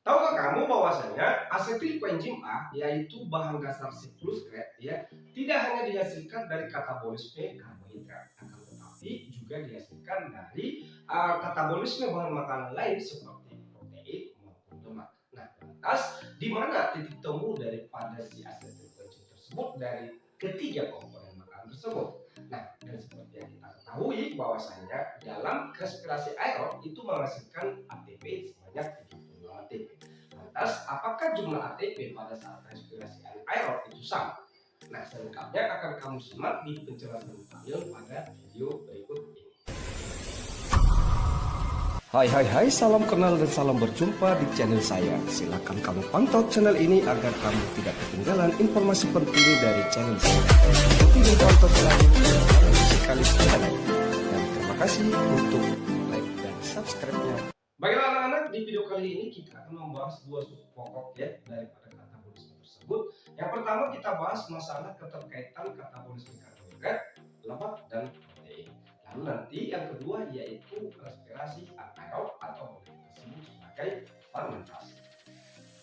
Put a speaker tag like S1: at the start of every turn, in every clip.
S1: Tahukah kamu bahwasanya asetil koenzim A, yaitu bahan dasar siklus Krebs, ya, tidak hanya dihasilkan dari katabolisme karbohidrat, akan tetapi juga dihasilkan dari katabolisme bahan makanan lain seperti protein maupun lemak. Nah, lantas di mana titik temu daripada si asetil koenzim tersebut dari ketiga komponen makanan tersebut? Nah, dan seperti yang kita ketahui bahwasanya dalam respirasi aerob itu menghasilkan ATP sebanyak 36 ATP. Lantas, apakah jumlah ATP pada saat respirasi aerob itu sama? Nah, selengkapnya akan kamu simak di penjelasan detail pada video berikut ini.
S2: Hai, salam kenal dan salam berjumpa di channel saya. Silakan kamu pantau channel ini agar kamu tidak ketinggalan informasi penting dari channel saya. Ikuti pantau selalu sekali channel. Dan terima kasih untuk like dan subscribe-nya.
S1: Baiklah anak-anak, di video kali ini kita akan membahas dua suku pokok ya daripada katabolisme tersebut. Yang pertama kita bahas masalah keterkaitan katabolisme karbohidrat, lemak, dan protein. Lalu nanti yang kedua yaitu respirasi anaerob atau boleh kita sebut sebagai fermentasi.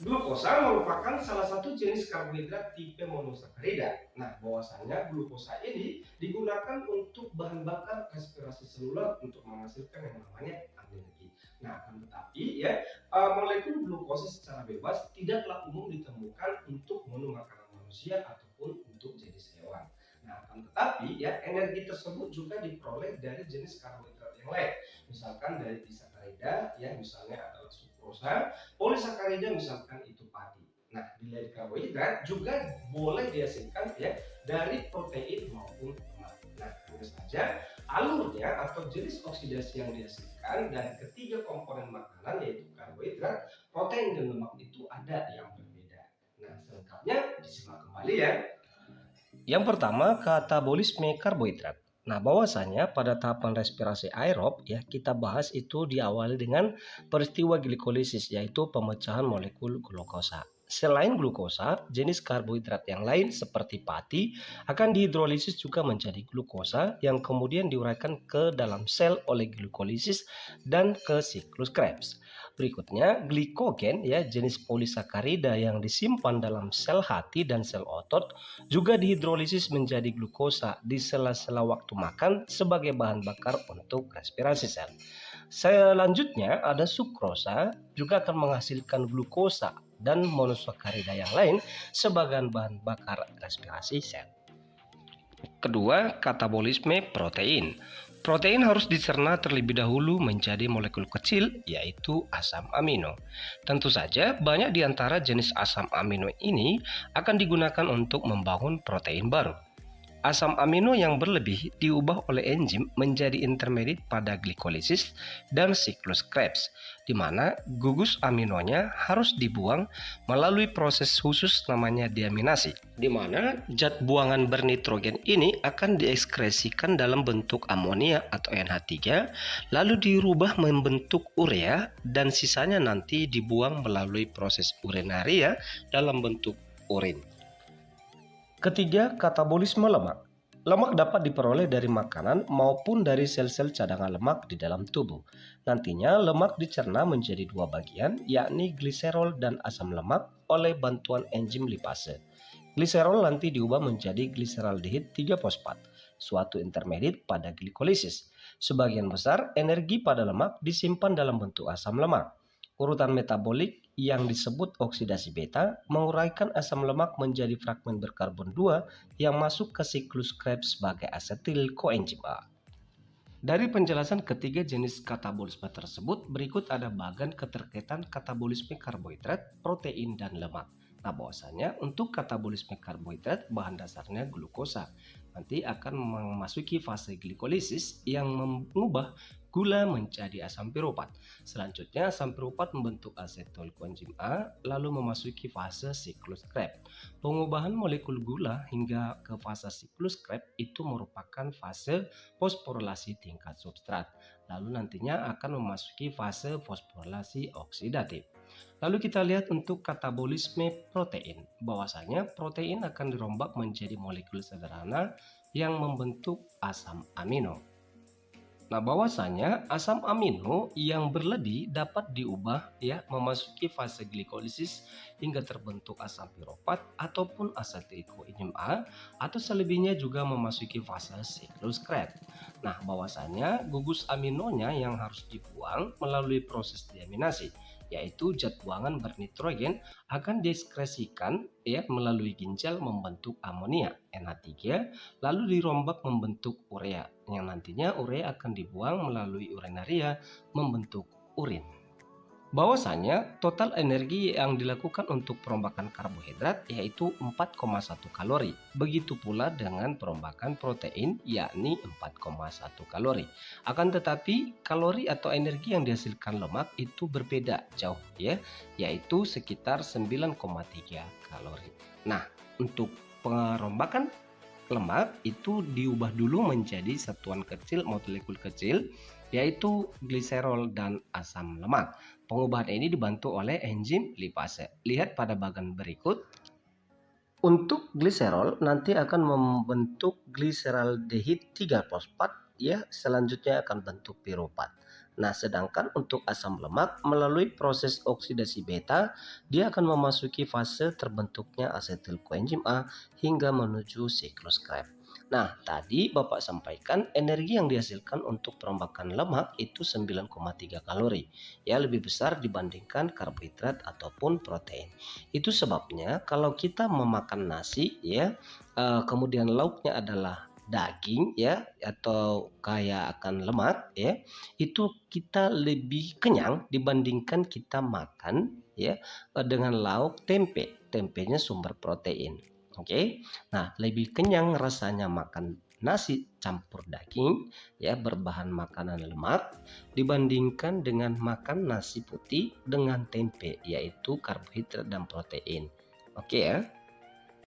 S1: Glukosa merupakan salah satu jenis karbohidrat tipe monosakarida. Nah, bahwasanya glukosa ini digunakan untuk bahan bakar respirasi seluler untuk menghasilkan yang namanya energi. Nah, akan tetapi ya, molekul glukosa secara bebas tidaklah umum ditemukan untuk menu makanan manusia ataupun untuk jenis hewan. Nah, akan tetapi ya, energi tersebut juga diperoleh dari jenis karbohidrat yang lain. Misalkan dari disakarida, ya misalnya adalah sukrosa, polisakarida misalkan itu padi. Nah, bila karbohidrat juga boleh dihasilkan ya dari protein maupun lemak. Nah, hanya saja alurnya atau jenis oksidasi yang dihasilkan dari ketiga komponen makanan yaitu karbohidrat, protein, dan lemak itu ada yang berbeda. Nah, selengkapnya disimak kembali ya.
S2: Yang pertama, katabolisme karbohidrat. Nah, bahwasanya pada tahapan respirasi aerob ya kita bahas itu diawali dengan peristiwa glikolisis yaitu pemecahan molekul glukosa. Selain glukosa, jenis karbohidrat yang lain seperti pati akan dihidrolisis juga menjadi glukosa yang kemudian diuraikan ke dalam sel oleh glikolisis dan ke siklus Krebs. Berikutnya, glikogen ya jenis polisakarida yang disimpan dalam sel hati dan sel otot juga dihidrolisis menjadi glukosa di sela-sela waktu makan sebagai bahan bakar untuk respirasi sel. Selanjutnya ada sukrosa juga akan menghasilkan glukosa dan monosakarida yang lain sebagai bahan bakar respirasi sel. Kedua, katabolisme protein. Protein harus dicerna terlebih dahulu menjadi molekul kecil, yaitu asam amino. Tentu saja, banyak di antara jenis asam amino ini akan digunakan untuk membangun protein baru. Asam amino yang berlebih diubah oleh enzim menjadi intermediate pada glikolisis dan siklus Krebs, di mana gugus aminonya harus dibuang melalui proses khusus namanya deaminasi, di mana zat buangan bernitrogen ini akan diekskresikan dalam bentuk amonia atau NH3, lalu dirubah membentuk urea dan sisanya nanti dibuang melalui proses urinaria dalam bentuk urin. Ketiga, katabolisme lemak. Lemak dapat diperoleh dari makanan maupun dari sel-sel cadangan lemak di dalam tubuh. Nantinya lemak dicerna menjadi dua bagian, yakni gliserol dan asam lemak oleh bantuan enzim lipase. Gliserol nanti diubah menjadi gliseraldehid 3-fosfat, suatu intermediate pada glikolisis. Sebagian besar energi pada lemak disimpan dalam bentuk asam lemak. Urutan metabolik yang disebut oksidasi beta menguraikan asam lemak menjadi fragmen berkarbon 2 yang masuk ke siklus Krebs sebagai asetil koenzim A. Dari penjelasan ketiga jenis katabolisme tersebut, berikut ada bagan keterkaitan katabolisme karbohidrat, protein, dan lemak. Nah, bahwasanya untuk katabolisme karbohidrat bahan dasarnya glukosa. Nanti akan memasuki fase glikolisis yang mengubah gula menjadi asam piruvat. Selanjutnya asam piruvat membentuk asetil koenzim A lalu memasuki fase siklus Krebs. Pengubahan molekul gula hingga ke fase siklus Krebs itu merupakan fase fosforilasi tingkat substrat. Lalu nantinya akan memasuki fase fosforilasi oksidatif. Lalu kita lihat untuk katabolisme protein. Bahwasanya protein akan dirombak menjadi molekul sederhana yang membentuk asam amino. Nah, bahwasanya asam amino yang berlebih dapat diubah ya memasuki fase glikolisis hingga terbentuk asam piruvat ataupun asetilkoenzim A, atau selebihnya juga memasuki fase siklus Krebs. Nah, bahwasanya gugus aminonya yang harus dibuang melalui proses deaminasi, yaitu zat buangan bernitrogen akan diskresikan ya melalui ginjal membentuk amonia NH3, lalu dirombak membentuk urea, yang nantinya urea akan dibuang melalui urinaria membentuk urin. Bahwasanya total energi yang dilakukan untuk perombakan karbohidrat yaitu 4,1 kalori. Begitu pula dengan perombakan protein yakni 4,1 kalori. Akan tetapi kalori atau energi yang dihasilkan lemak itu berbeda jauh ya, yaitu sekitar 9,3 kalori. Nah, untuk perombakan lemak itu diubah dulu menjadi satuan kecil molekul kecil yaitu gliserol dan asam lemak. Pengubahan ini dibantu oleh enzim lipase. Lihat pada bagian berikut. Untuk gliserol nanti akan membentuk gliseraldehid 3 fosfat ya, selanjutnya akan bentuk piruvat. Nah, sedangkan untuk asam lemak melalui proses oksidasi beta, dia akan memasuki fase terbentuknya asetilkoenzim A hingga menuju siklus Krebs. Nah, tadi Bapak sampaikan energi yang dihasilkan untuk perombakan lemak itu 9,3 kalori. Ya, lebih besar dibandingkan karbohidrat ataupun protein. Itu sebabnya kalau kita memakan nasi ya, kemudian lauknya adalah daging ya atau kaya akan lemak ya, itu kita lebih kenyang dibandingkan kita makan ya dengan lauk tempe. Tempenya sumber protein. Oke. Nah, lebih kenyang rasanya makan nasi campur daging ya berbahan makanan lemak dibandingkan dengan makan nasi putih dengan tempe yaitu karbohidrat dan protein. Oke ya.